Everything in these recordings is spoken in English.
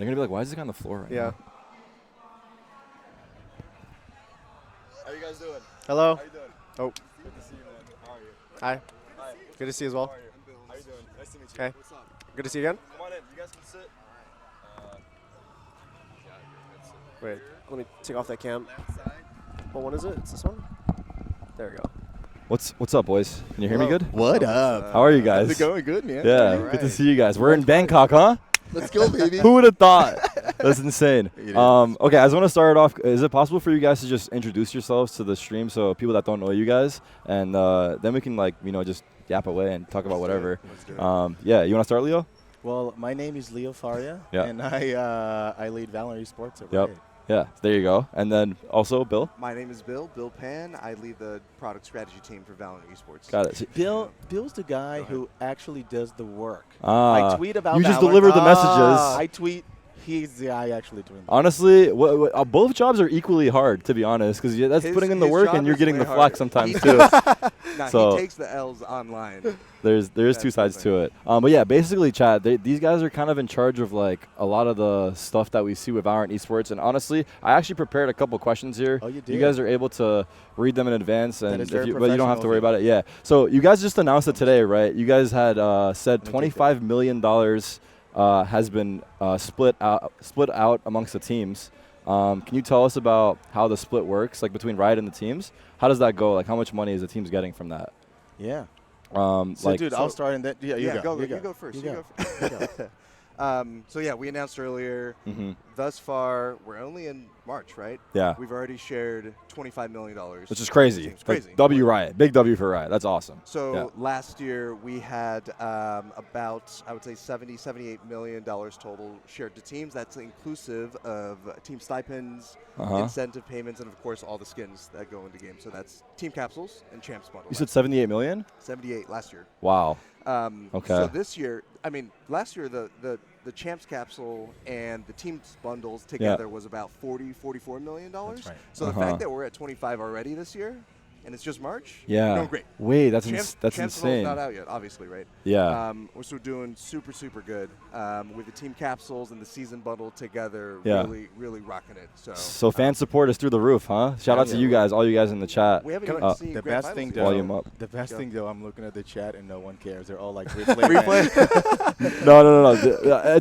They're going to be like, why is this guy on the floor right now? How you guys doing? Hello. How you doing? Oh. Good to see you, man. How are you? Hi. Hi. Good to see you as well. How are you? How you doing? Nice to meet you. Okay. What's up? Good to see you again. Come on in. You guys can sit. Wait, let me take off that cam. Left side. What one is it? It's this one? There we go. What's up, boys? Can you hear me good? What up? How are you guys? How's it going? Good, man. Yeah, All good to right. see you guys. We're in Bangkok, huh? Let's go, baby. Who would have thought? That's insane. It is. Okay, I just want to start off. Is it possible for you guys to just introduce yourselves to the stream so people that don't know you guys, and then we can just yap away and talk about whatever. Yeah, you want to start, Leo? Well, my name is Leo Faria, Yeah. and I lead Valorant Esports at Riot. Yeah, there you go. And then also Bill. My name is Bill Pan. I lead the product strategy team for Valorant Esports. Got it. Bill's the guy who actually does the work. Ah, I tweet about you just Valorant. deliver the messages. I tweet. He's the guy actually doing the work. Honestly, both jobs are equally hard, to be honest, because that's putting in the his work job and you're is getting way the flack harder. sometimes too. So he takes the L's online. there is two That's sides the to it. But yeah, basically, Chad, these guys are kind of in charge of like a lot of the stuff that we see with Valorant Esports. And honestly, I actually prepared a couple questions here. Oh, you did? You guys are able to read them in advance, and is very but you don't have to worry professional about it. Yeah. So you guys just announced it today, right? You guys had said $25 million has been split out amongst the teams. Can you tell us about how the split works, like between Riot and the teams? How does that go? Like, how much money is the teams getting from that? Yeah. Dude, I'll start and then you Go go. first. You You go. go first. So yeah, we announced earlier. Thus far, we're only in March, right? Yeah. We've already shared $25 million. Which is crazy. It's crazy. Like, W Riot. Big W for Riot. That's awesome. So last year we had about, I would say, $78 million total shared to teams. That's inclusive of team stipends, incentive payments, and of course all the skins that go into games. So that's team capsules and champs bundle. You said 78 million? 78 last year. Wow. Okay. So this year, last year the champs capsule and the teams bundles together was about $44 million. That's right. So the fact that we're at 25 already this year, and it's just March. Yeah. No, great. Wait, that's Champs insane. not out yet, obviously, right? Yeah. We're still doing super good with the team capsules and the season bundle together. Yeah. Really rocking it. So fan support is through the roof, huh? Shout out to you guys, all you guys in the chat. We haven't even seen the grand best finals thing yet. though, Volume up. The best thing though, I'm looking at the chat and no one cares. They're all like replay. No.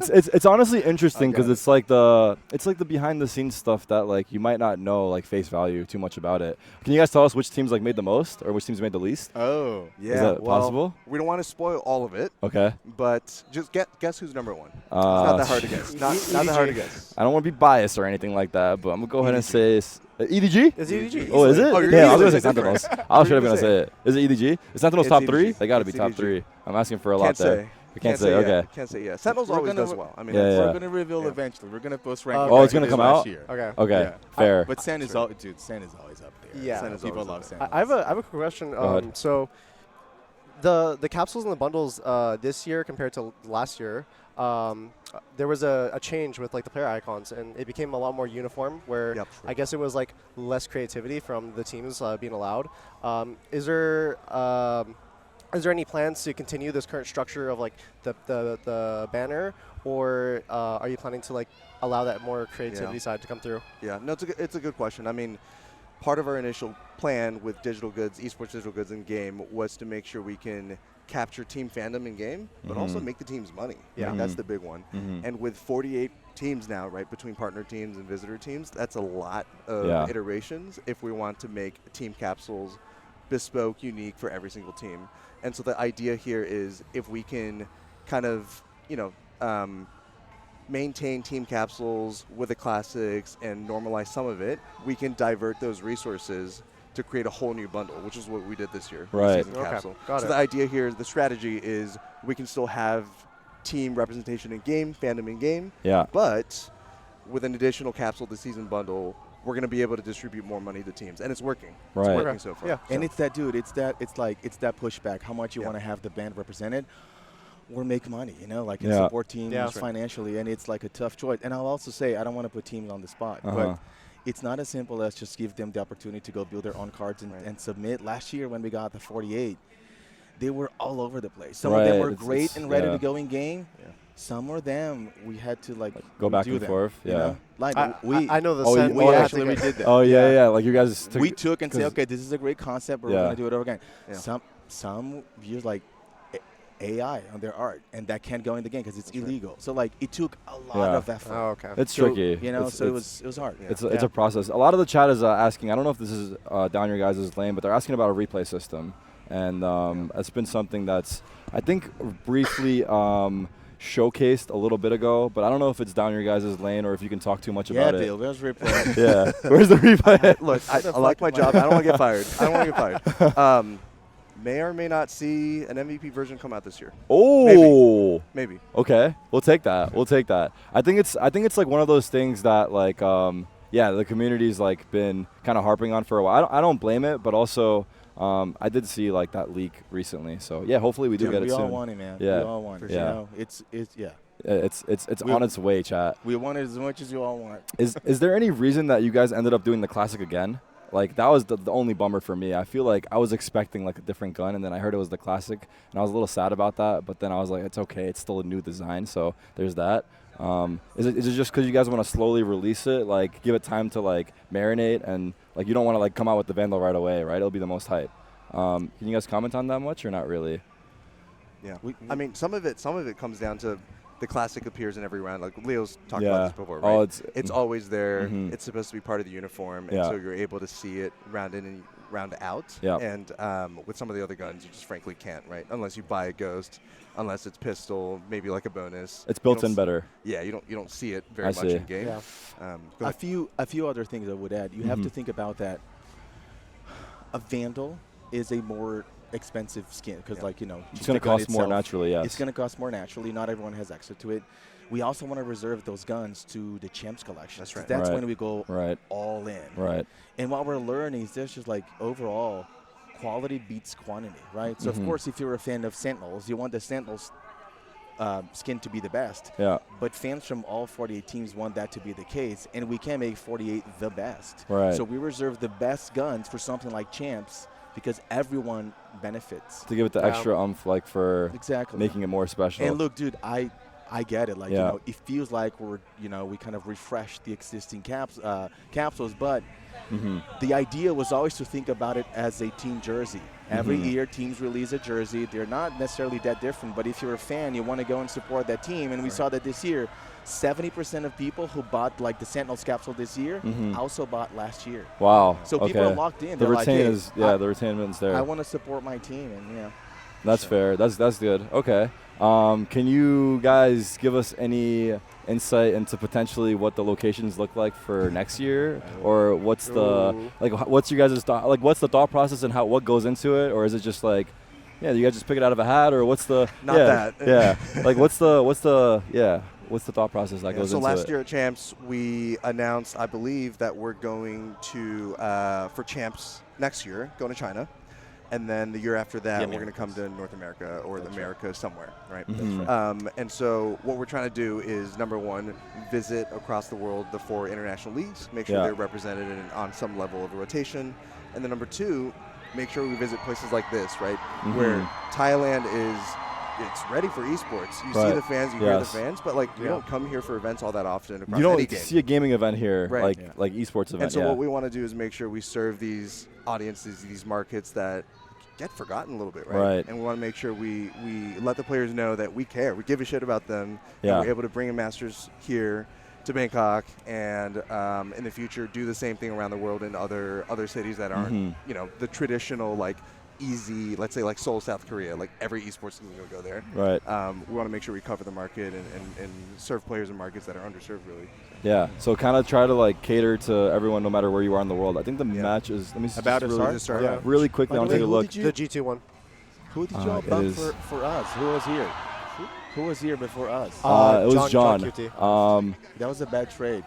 It's honestly interesting because it's like the behind the scenes stuff that like you might not know like face value too much about it. Can you guys tell us which teams like made the most or which teams made the least? Oh. Yeah. Is that possible? We don't want to spoil all of it. Okay. But just guess who's number one. It's not that hard to guess. Not that hard to guess. I don't want to be biased or anything like that, but I'm gonna go ahead and say EDG. Is it EDG? Oh, is it? Oh, you're Yeah, I gonna was say gonna say different. Sentinels. I was sure gonna say it. Is it EDG? Is Sentinels It's top EDG. 3? They gotta be It's top EDG. 3. I'm asking for a lot Can't there. say. We can't say. yet. Okay. Can't say yes. Sentinels We're always gonna- does well. I mean, Yeah, that's yeah. We're gonna reveal eventually. We're gonna post ranking. Oh, it's gonna come out? Year. Okay. Okay. Yeah. Fair. But Sen is Sen is always up there. Yeah. Sen is People always love up Sen. I have a quick question. ahead. So the capsules and the bundles this year compared to last year, there was a change with like the player icons, and it became a lot more uniform. Where I guess it was like less creativity from the teams being allowed. Is there any plans to continue this current structure of like the banner, or are you planning to like allow that more creativity side to come through? Yeah, no, it's a good question. I mean, part of our initial plan with digital goods, esports digital goods in game, was to make sure we can capture team fandom in game, but also make the teams money. Yeah. That's the big one. And with 48 teams now, right, between partner teams and visitor teams, that's a lot of iterations if we want to make team capsules bespoke, unique for every single team. And so the idea here is if we can kind of, maintain team capsules with the classics and normalize some of it, we can divert those resources to create a whole new bundle, which is what we did this year. Right. Season capsule. Got so it. the idea here, the strategy is we can still have team representation in game, fandom in game, but with an additional capsule, the season bundle, we're going to be able to distribute more money to teams, and it's working. Right. It's working so far. Yeah. And it's that, dude. It's that pushback. How much you want to have the band represented, or make money, like and support teams financially, and it's like a tough choice. And I'll also say, I don't want to put teams on the spot, but it's not as simple as just give them the opportunity to go build their own cards and submit. Last year when we got the 48, they were all over the place. Some of them were great and ready to go in game. Some of them we had to like go back and forth. You know? Like I know the sense. we actually we did that. Oh yeah. Like you guys took we took and said, okay, this is a great concept, but we're gonna do it over again. Some use like AI on their art, and that can't go in the game because it's illegal. So like it took a lot of effort. Oh, okay. It's tricky. You know, so it was hard. It's a process. A lot of the chat is asking. I don't know if this is down your guys' lane, but they're asking about a replay system, and it's been something that's I think briefly showcased a little bit ago, but I don't know if it's down your guys' lane or if you can talk too much about it. Yeah, Bill, where's replay? Yeah, where's the replay? Look, I like my job. I don't want to get fired. I don't want to get fired. May or may not see an MVP version come out this year. Oh, maybe. Okay, we'll take that. We'll take that. I think it's like one of those things that like the community's like been kind of harping on for a while. I don't blame it, but also I did see like that leak recently. So yeah, hopefully we do get it soon. We all want it, man. Yeah, we all want it. Yeah, you know, it's It's on its way, chat. We want it as much as you all want. Is there any reason that you guys ended up doing the classic again? Like that was the only bummer for me. I feel like I was expecting like a different gun, and then I heard it was the classic, and I was a little sad about that. But then I was like, it's okay. It's still a new design, so there's that. Is it just because you guys want to slowly release it, like give it time to like marinate, and like you don't want to like come out with the Vandal right away, right? It'll be the most hype. Can you guys comment on that much or not really? Yeah, I mean, some of it comes down to the classic appears in every round. Like Leo's talked about this before, right? Oh, it's always there. It's supposed to be part of the uniform, and so you're able to see it round in and round out. Yeah. And with some of the other guns, you just frankly can't, right? Unless you buy a Ghost, unless it's pistol, maybe like a bonus. It's built in better. Yeah, you don't see it very much in game. Yeah. A few other things I would add. You have to think about that. A Vandal is a more expensive skin because like it's going to cost more naturally. It's going to cost more naturally. Not everyone has access to it. We also want to reserve those guns to the champs collection. That's right. That's when we go all in. Right. And what we're learning is there's just like overall quality beats quantity, right? So of course, if you're a fan of Sentinels, you want the Sentinels skin to be the best. Yeah. But fans from all 48 teams want that to be the case, and we can't make 48 the best. Right. So we reserve the best guns for something like champs, because everyone benefits. To give it the extra oomph, like for making it more special. And look, dude, I get it. Like, it feels like we're, we kind of refreshed the existing capsules, but the idea was always to think about it as a team jersey. Every year, teams release a jersey. They're not necessarily that different, but if you're a fan, you want to go and support that team. And we saw that this year, 70% of people who bought like the Sentinels capsule this year also bought last year. Wow. So people are locked in. The They're retain like, is the retainment's there. I want to support my team, and That's fair. That's good. Okay. Can you guys give us any insight into potentially what the locations look like for next year, or what's the what's your guys' what's the thought process and what goes into it, or is it just like, you guys just pick it out of a hat, or what's the like what's the thought process that goes into it? So last year at Champs, we announced, I believe, that we're going to for Champs next year, going to China. And then the year after that, we're going to come to North America or America somewhere, right? That's right. And so what we're trying to do is, number one, visit across the world the 4 international leagues, make sure they're represented on some level of rotation. And then number two, make sure we visit places like this, right? Where Thailand it's ready for esports. You see the fans, you hear the fans, but like you don't come here for events all that often. You don't see a gaming event here, like esports event. And so what we want to do is make sure we serve these audiences, these markets that get forgotten a little bit, right? And we want to make sure we let the players know that we care. We give a shit about them. And we're able to bring in Masters here to Bangkok, and in the future do the same thing around the world in other cities that aren't, the traditional like easy, let's say like Seoul, South Korea, like every esports team is going to go there. Right. We want to make sure we cover the market and serve players in markets that are underserved, really. Yeah, so kind of try to like cater to everyone no matter where you are in the world. I think the match is, let me see, about to start. Really quickly, I'll take a look. The G2 one. Who did you all bump for us? Who was here? Who was here before us? It was John. That was a bad trade.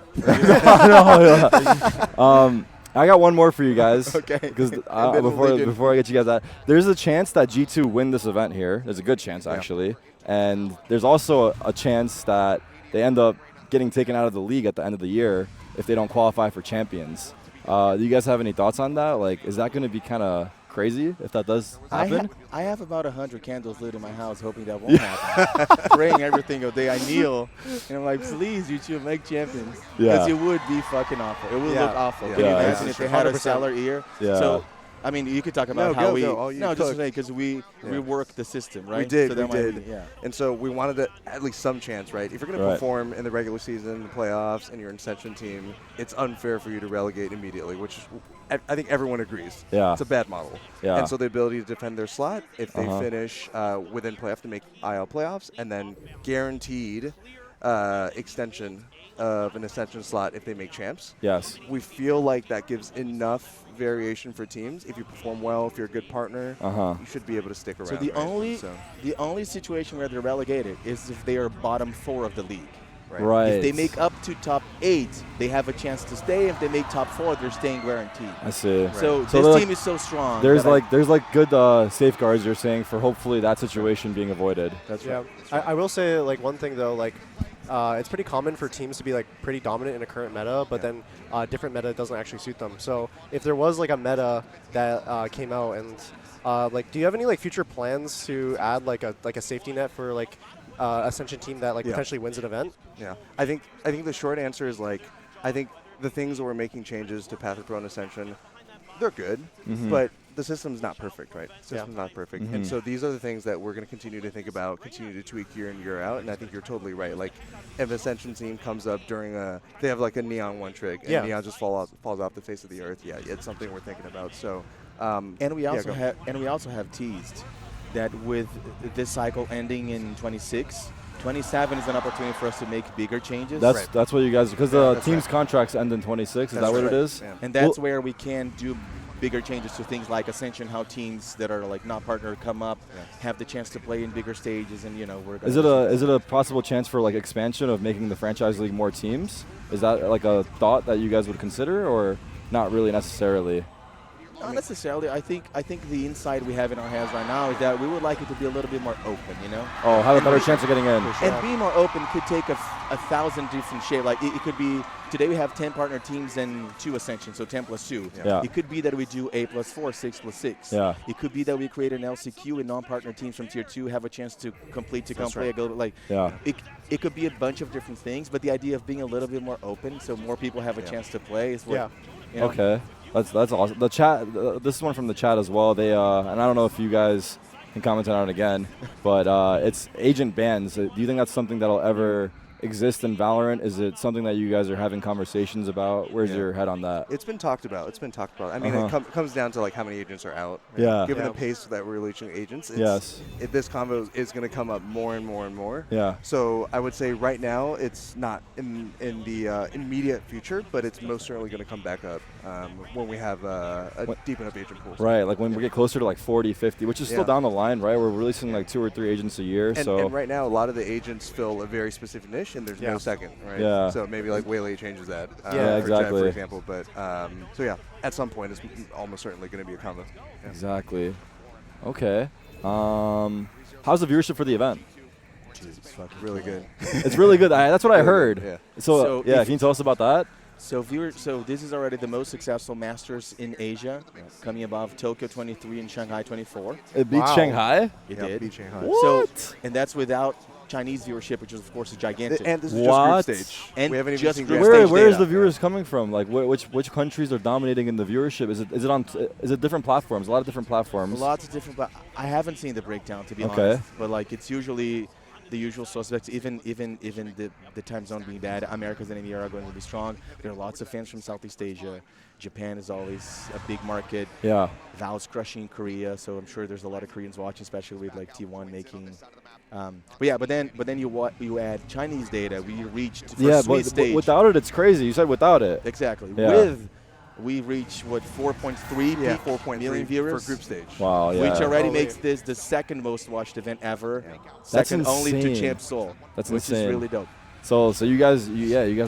I got one more for you guys. Okay. Because before I get you guys out, there's a chance that G2 win this event here. There's a good chance, actually. And there's also a chance that they end up getting taken out of the league at the end of the year if they don't qualify for champions. Do you guys have any thoughts on that? Like, is that going to be kind of crazy if that does happen? I have about 100 candles lit in my house, hoping that won't happen. Praying every single day. I kneel, and I'm like, please, YouTube, make champions. Because it would be fucking awful. It would look awful. Can you imagine if they had a stellar year? Yeah. So, I mean, you could talk about how just to say, because we worked the system, right? We did, so we did. And so we wanted at least some chance, right? If you're going to perform in the regular season, the playoffs, and you're an Ascension team, it's unfair for you to relegate immediately, which I think everyone agrees. Yeah. It's a bad model. Yeah. And so the ability to defend their slot, if they finish within playoff to make IL playoffs, and then guaranteed extension of an Ascension slot if they make champs. Yes. We feel like that gives enough variation for teams. If you perform well, if you're a good partner, you should be able to stick around. So the only situation where they're relegated is if they are bottom 4 of the league. Right. If they make up to top 8, they have a chance to stay. If they make top 4, they're staying guaranteed. I see. Right. So this team is so strong. There's good safeguards you're saying for hopefully that situation being avoided. That's right. I will say like one thing though, like it's pretty common for teams to be like pretty dominant in a current meta, but then different meta doesn't actually suit them. So if there was like a meta that came out and like, do you have any like future plans to add like a safety net for like Ascension team that like potentially wins an event? Yeah, I think the short answer is like, I think the things that we're making changes to Path of Pro and Ascension, they're good, but the system's not perfect, right? The system's not perfect. And so these are the things that we're going to continue to think about, continue to tweak year in, year out. And I think you're totally right. Like, if Ascension team comes up during they have like a Neon one trick, and Neon just falls off the face of the earth. Yeah, it's something we're thinking about. So, and we also have teased that with this cycle ending in 27 is an opportunity for us to make bigger changes. That's what you guys, because the team's contracts end in 26. Is that what it is? Yeah. And that's where we can do bigger changes to things like Ascension, how teams that are like not partnered come up, have the chance to play in bigger stages, and we're. Is it a possible chance for like expansion of making the franchise league more teams? Is that like a thought that you guys would consider, or not really necessarily? Not necessarily. I think the insight we have in our heads right now is that we would like it to be a little bit more open, Oh, have a better chance of getting in. And being more open could take a 1,000 different shapes. Like it could be, today we have 10 partner teams and 2 Ascension, so 10 plus 2. Yeah. It could be that we do 8 plus 4, 6 plus 6. Yeah. It could be that we create an LCQ and non-partner teams from tier 2 have a chance to complete to come play a little bit. It could be a bunch of different things, but the idea of being a little bit more open so more people have a chance to play is what. Okay. That's awesome. The chat. This is one from the chat as well. They and I don't know if you guys can comment on it again, but it's agent bans. Do you think that's something that'll ever exist in Valorant? Is it something that you guys are having conversations about? Where's your head on that? It's been talked about. I mean, it comes down to like how many agents are out. Right? Yeah. Given the pace that we're reaching agents, this combo is going to come up more and more and more. Yeah. So I would say right now it's not in the immediate future, but it's most certainly going to come back up when we have a deep enough agent pool. Right. Like when we get closer to like 40, 50, which is still down the line, right? We're releasing like 2 or 3 agents a year. And right now, a lot of the agents fill a very specific niche. And there's no second, right? Yeah. So maybe like Waylay changes that. Exactly. For example, but so at some point it's almost certainly going to be a combo. Yeah. Exactly. Okay. How's the viewership for the event? It's fucking really good. It's really good. That's what I heard. Yeah. So can you tell us about that? So this is already the most successful Masters in Asia, coming above Tokyo 23 and Shanghai 24. It beat Shanghai? It did. Beat Shanghai. What? And that's without Chinese viewership, which is of course gigantic. And this is just group stage. And we haven't even just seen group grand stage Where is data. the viewers coming from? Like which countries are dominating in the viewership? Is it different platforms? A lot of different platforms. Lots of different. I haven't seen the breakdown to be honest, but like it's usually the usual suspects. Even the time zone being bad, Americas and India are going to be strong. There are lots of fans from Southeast Asia. Japan is always a big market. Yeah. Val's crushing Korea, so I'm sure there's a lot of Koreans watching, especially with like T1 making. But then you add Chinese data. We reached sweet stage. But without it, it's crazy. You said without it. Exactly. Yeah. We reached 4.3 million viewers for group stage. Wow, yeah. Which already makes this the second most watched event ever. Yeah. Second only to Champ Soul. That's which insane. is really dope. So you guys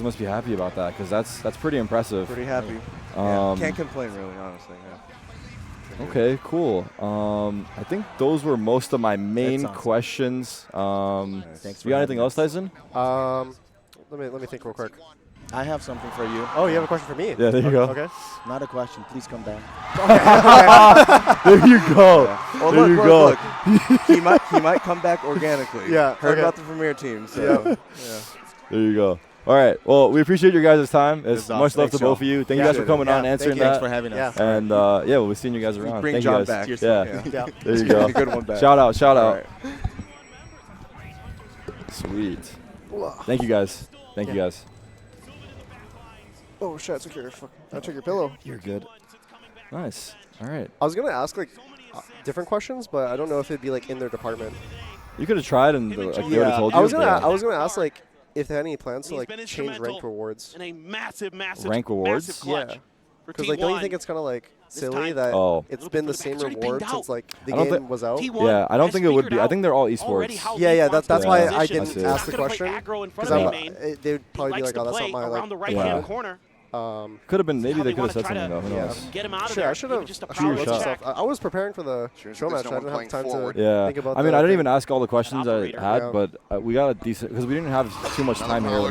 must be happy about that, because that's pretty impressive. Pretty happy. Can't complain really, honestly. Yeah. Okay, cool. I think those were most of my main questions. Thanks. You got anything else, Tyson? Let me think real quick. I have something for you. Oh, you have a question for me? Yeah, there you go. Okay. Not a question. Please come back. There you go. Well, There you look, go. look. he might come back organically. Yeah, Heard okay. about the Premier team. So yeah. There you go. All right. Well, we appreciate your guys' time. It's awesome. much love to Thanks, both y'all. of you. Thank you Yeah. guys for coming on, answering Thanks that. for having us. Yeah. And yeah, we'll be seeing you guys around. Bring Thank John you guys. back. Yeah. Yeah. There you go. A good one back. Shout out. Shout All out. right. Sweet. Thank you guys. Thank you guys. Oh shit! I took your pillow. You're good. Nice. All right. I was gonna ask like different questions, but I don't know if it'd be like in their department. You could have tried and like, they would have told you. I was gonna but- ask like if they had any plans to like change rank rewards. In a massive Rank rewards? massive clutch Yeah. for Because Team like, don't you One. think it's kind of like This silly time- that Oh. it's been the same already reward banged since out. like the I don't game thi- was out? T1 Yeah, I don't has think it would figured be. I out think they're all already esports. how Yeah, he yeah. wants That's to why Yeah. I position. didn't He's ask the not gonna play question aggro in front because of I'm. the main. They'd He probably be likes like, to oh, that's play not my around the like. right-hand Yeah. corner. Could have been. Maybe How they they could have said wanna try something though. Who to knows? Get him out of Shit, there. I should Maybe have just a Shoot your power shot. check. I was preparing for the show match. I didn't have time to Yeah. think about I mean, the I didn't thing. even ask all the questions I Operator. had, Yeah. but we got a decent because we didn't have too much time here.